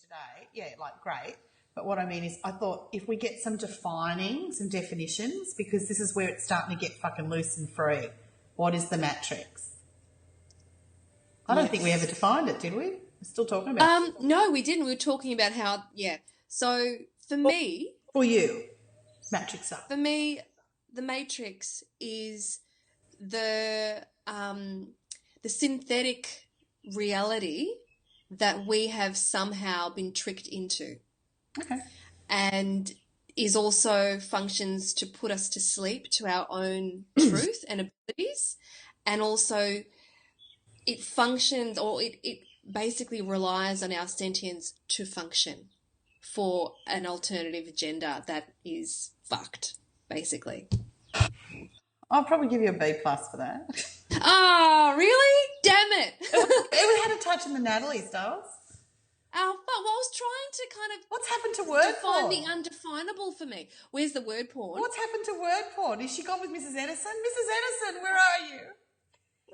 today, yeah, like great. But what I mean is I thought if we get some definitions, because this is where it's starting to get fucking loose and free. What is the matrix? I don't think we ever defined it, did we? We're still talking about it. No, we didn't. We were talking about how, So for me... For you, matrix up. For me, the matrix is the synthetic reality that we have somehow been tricked into. Okay. And is also functions to put us to sleep to our own truth and abilities. And also it functions, or it basically relies on our sentience to function for an alternative agenda that is fucked, basically. I'll probably give you a B+ for that. Oh, really? Damn it. It had a touch in the Natalie stars. Oh, but I was trying to kind of... What's happened to word porn? Define the undefinable for me. Where's the word porn? What's happened to word porn? Is she gone with Mrs. Edison? Mrs. Edison, where are you?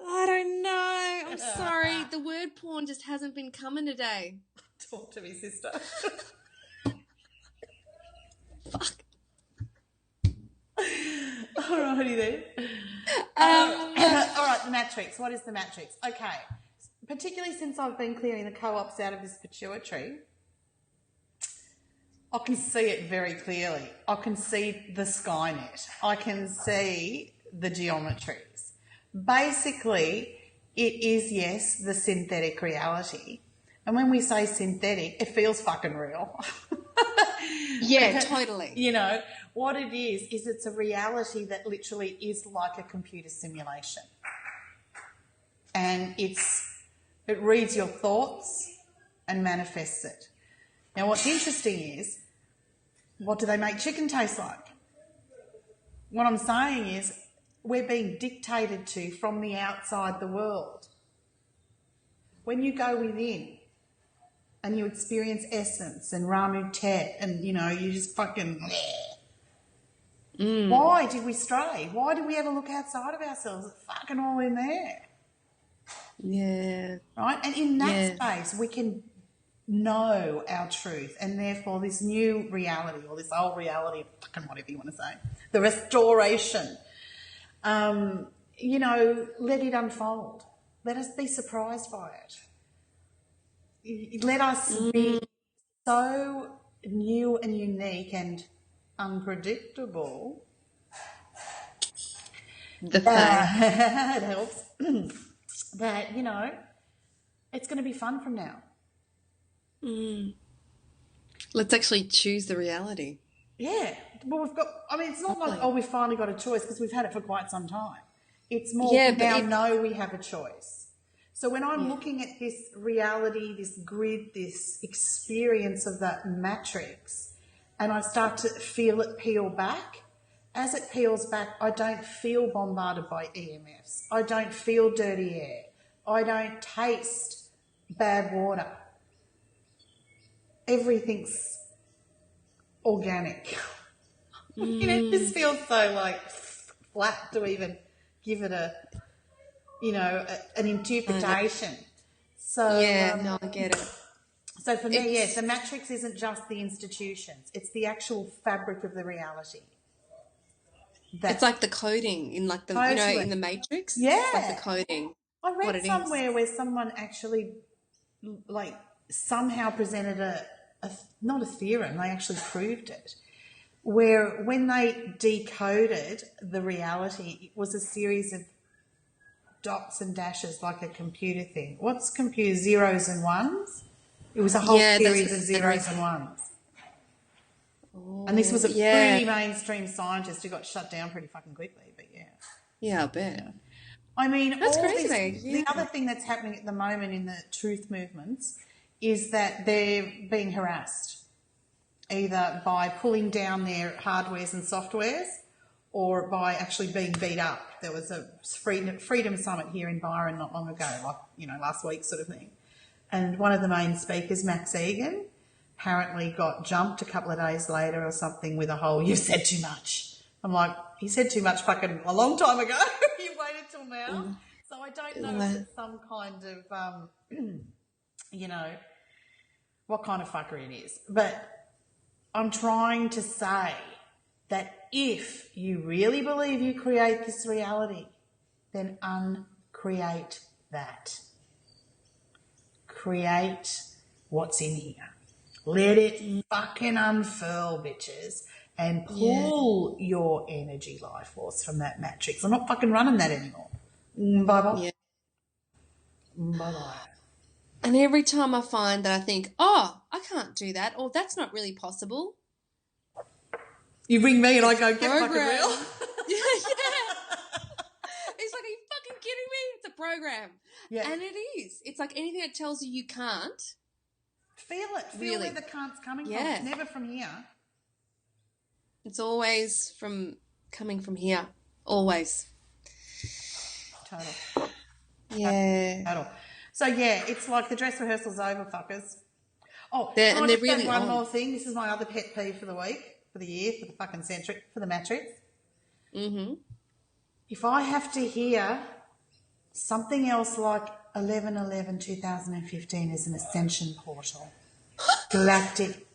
I don't know. I'm sorry. The word porn just hasn't been coming today. Talk to me, sister. Fuck. Alrighty then. All right, the matrix. What is the matrix? Okay. Particularly since I've been clearing the co-ops out of this pituitary, I can see it very clearly. I can see the Skynet. I can see the geometries. Basically, it is, yes, the synthetic reality. And when we say synthetic, it feels fucking real. Yeah, totally. You know, what it is it's a reality that literally is like a computer simulation. And it reads your thoughts and manifests it. Now, what's interesting is, what do they make chicken taste like? What I'm saying is, we're being dictated to from the outside the world. When you go within and you experience essence and Ramu Tet and, you know, you just fucking... Why did we stray? Why did we ever look outside of ourselves? It's fucking all in there. Yeah. Right? And in that space, we can know our truth, and therefore this new reality, or this old reality, fucking whatever you want to say, the restoration, you know, let it unfold. Let us be surprised by it. Let us be so new and unique and unpredictable. That helps. That, you know, it's going to be fun from now. Let's actually choose the reality. Yeah. Well, we've got, I mean, it's not like, oh, we've finally got a choice, because we've had it for quite some time. It's more know we have a choice. So when I'm looking at this reality, this grid, this experience of that matrix, and I start to feel it peel back, as it peels back, I don't feel bombarded by EMFs. I don't feel dirty air. I don't taste bad water. Everything's organic. You know, this feels so like flat to even give it a, you know, an interpretation. So I get it. So for me, yes, the matrix isn't just the institutions; it's the actual fabric of the reality. It's like the coding in, like, the you know, in the Matrix. Yeah, it's like the coding. I read somewhere where someone actually, like, somehow presented a not a theorem, they actually proved it, where when they decoded the reality, it was a series of dots and dashes, like a computer thing. What's computer? Zeros and ones? It was a whole series of zeros and ones. Oh, and this was a pretty mainstream scientist who got shut down pretty fucking quickly, but yeah. Yeah, I bet. Yeah. I mean, that's crazy. The other thing that's happening at the moment in the truth movements is that they're being harassed, either by pulling down their hardwares and softwares or by actually being beat up. There was a freedom summit here in Byron not long ago, like, you know, last week sort of thing. And one of the main speakers, Max Egan, apparently got jumped a couple of days later or something with a whole, "You said too much." I'm like, he said too much fucking a long time ago. You waited till now. So I don't know if it's some kind of, you know, what kind of fuckery it is. But I'm trying to say that if you really believe you create this reality, then uncreate that. Create what's in here. Let it fucking unfurl, bitches, and pull your energy life force from that matrix. I'm not fucking running that anymore. Bye-bye. Yeah. Bye-bye. And every time I find that I think, oh, I can't do that, or that's not really possible. You ring me and I go, get fucking real. Yeah. It's like, are you fucking kidding me? It's a program. Yeah. And it is. It's like anything that tells you can't. Feel it. Feel where the can't's coming from. It's never from here. It's always coming from here. Always. Total. Yeah. Total. So, yeah, it's like the dress rehearsal's over, fuckers. Oh, they're really one more thing. This is my other pet peeve for the week, for the year, for the fucking centric, for the matrix. Mm-hmm. If I have to hear something else like 11/11/2015 is an ascension portal, galactic.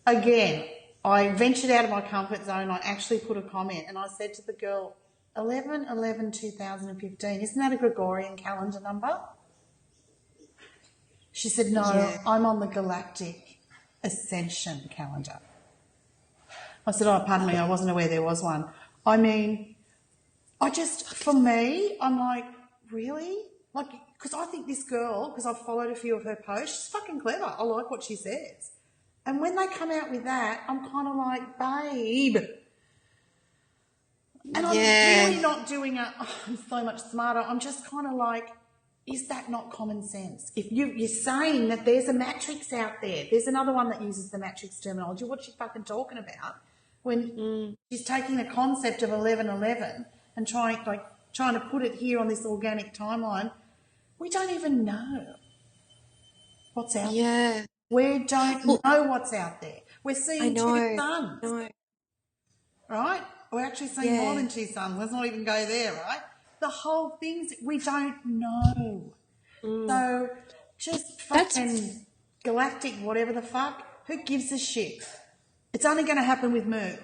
Again, I ventured out of my comfort zone. I actually put a comment and I said to the girl, 11/11/2015, isn't that a Gregorian calendar number? She said, no, I'm on the galactic ascension calendar. I said, oh, pardon me, I wasn't aware there was one. I mean, for me, I'm like, really? Like, because I think this girl, because I've followed a few of her posts, she's fucking clever. I like what she says. And when they come out with that, I'm kind of like, babe. And I'm really not doing I'm so much smarter. I'm just kind of like, is that not common sense? If you're saying that there's a matrix out there, there's another one that uses the matrix terminology, what's she fucking talking about? When she's taking the concept of 11/11 and trying to put it here on this organic timeline, we don't even know what's out there. We don't know what's out there. We're seeing two suns, right? We're actually seeing more than two suns. Let's not even go there, right? The whole thing's, we don't know. So just fucking galactic whatever the fuck, who gives a shit? It's only going to happen with Moo.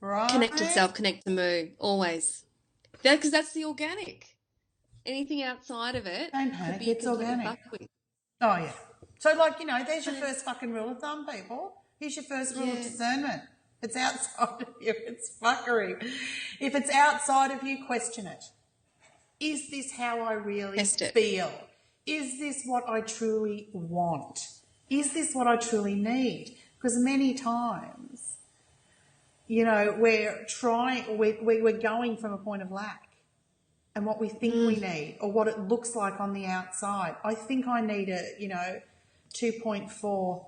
Right? Connect itself, connect to Moo, always. Because that's the organic. Anything outside of it. Don't panic, it's organic. Oh, yeah. So, there's your first fucking rule of thumb, people. Here's your first rule of discernment. It's outside of you. It's fuckery. If it's outside of you, question it. Is this how I really feel? Is this what I truly want? Is this what I truly need? Because many times, we're going from a point of lack and what we think we need or what it looks like on the outside. I think I need a, 2.4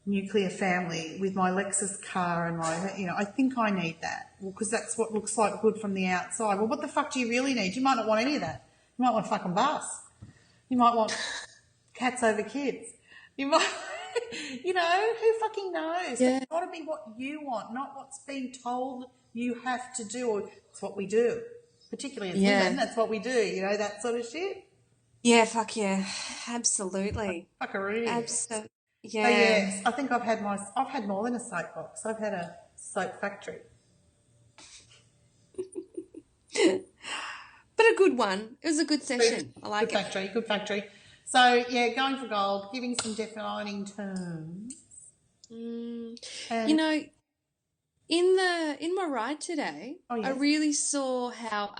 nuclear family with my Lexus car and I think I need that. Well, because that's what looks like good from the outside. Well, what the fuck do you really need? You might not want any of that. You might want a fucking bus. You might want cats over kids. You might, who fucking knows? Yeah. It's got to be what you want, not what's being told you have to do. Or it's what we do, particularly as women. That's what we do, that sort of shit. Yeah, fuck yeah. Absolutely. Fuckery. Absolutely. Yeah. So, yes, I think I've had more than a soapbox. I've had a soap factory. But a good one. It was a good session. I like it. Good factory. So, yeah, going for gold, giving some defining terms. In my ride today, I really saw how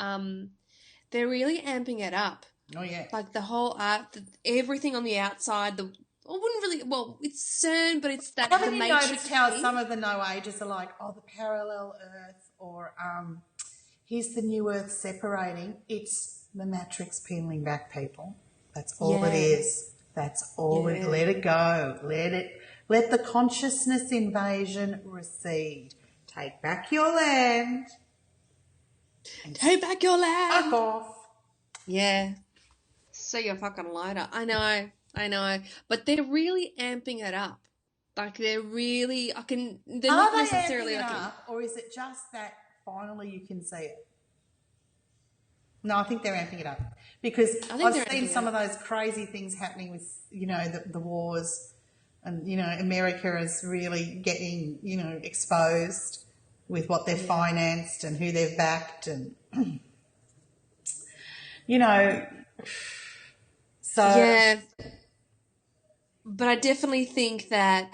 they're really amping it up. Oh, yeah. Like the whole art, everything on the outside, it's CERN, but it's that Haven't the you matrix noticed how some of the no ages are like, the parallel Earth, or here's the new Earth separating. It's the matrix peeling back, people. That's all it is. That's all let it go. Let the consciousness invasion recede. Take back your land. Take back your land. Fuck off. Yeah. So you're fucking lighter. I know. But they're really amping it up. Like they're really, they're not necessarily amping it up, or is it just that finally you can see it? No, I think they're amping it up because I think I've they're seen amping some up. of those crazy things happening with, the wars, and, America is really getting, exposed with what they've financed and who they've backed, and, so Yeah, but I definitely think that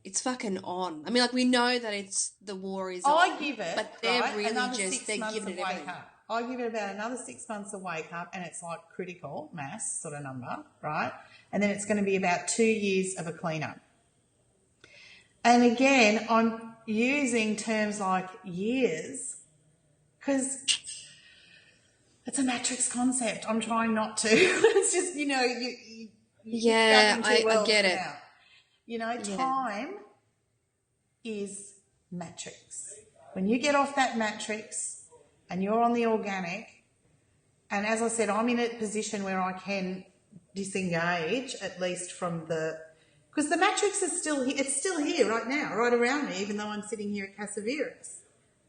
it's fucking on. I mean, like, we know that the war is I on, give it, but they're right, really another just, 6 they're months giving of it wake everything. up. I give it about another 6 months of wake up, and it's like critical mass sort of number, right? And then it's going to be about 2 years of a cleanup. And again, I'm using terms like years because it's a matrix concept. I'm trying not to. It's just, you're Yeah, trapping two I worlds get it. now. Yeah. Time is matrix. When you get off that matrix and you're on the organic, and as I said, I'm in a position where I can disengage at least from because the matrix is still here. It's still here right now, right around me, even though I'm sitting here at Casaveras,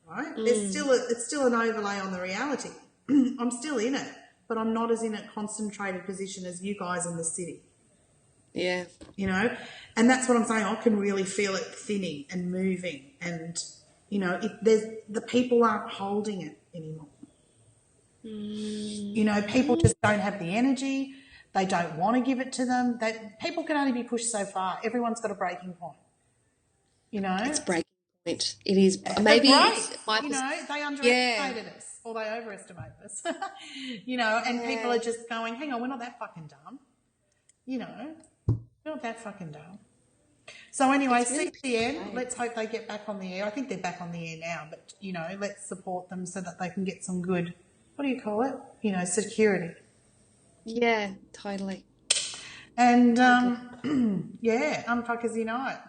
right? It's still an overlay on the reality. I'm still in it, but I'm not as in a concentrated position as you guys in the city. Yeah. And that's what I'm saying. I can really feel it thinning and moving, and the people aren't holding it anymore. People just don't have the energy. They don't want to give it to them. People can only be pushed so far. Everyone's got a breaking point. It's breaking point. It is. But Maybe great. it's my They underestimated us, or they overestimated us. And people are just going, hang on, we're not that fucking dumb. We're not that fucking dumb. So anyway, really CCN, let's hope they get back on the air. I think they're back on the air now, but, let's support them so that they can get some good, what do you call it? Security. Yeah, totally. And, yeah, unfuckers unite.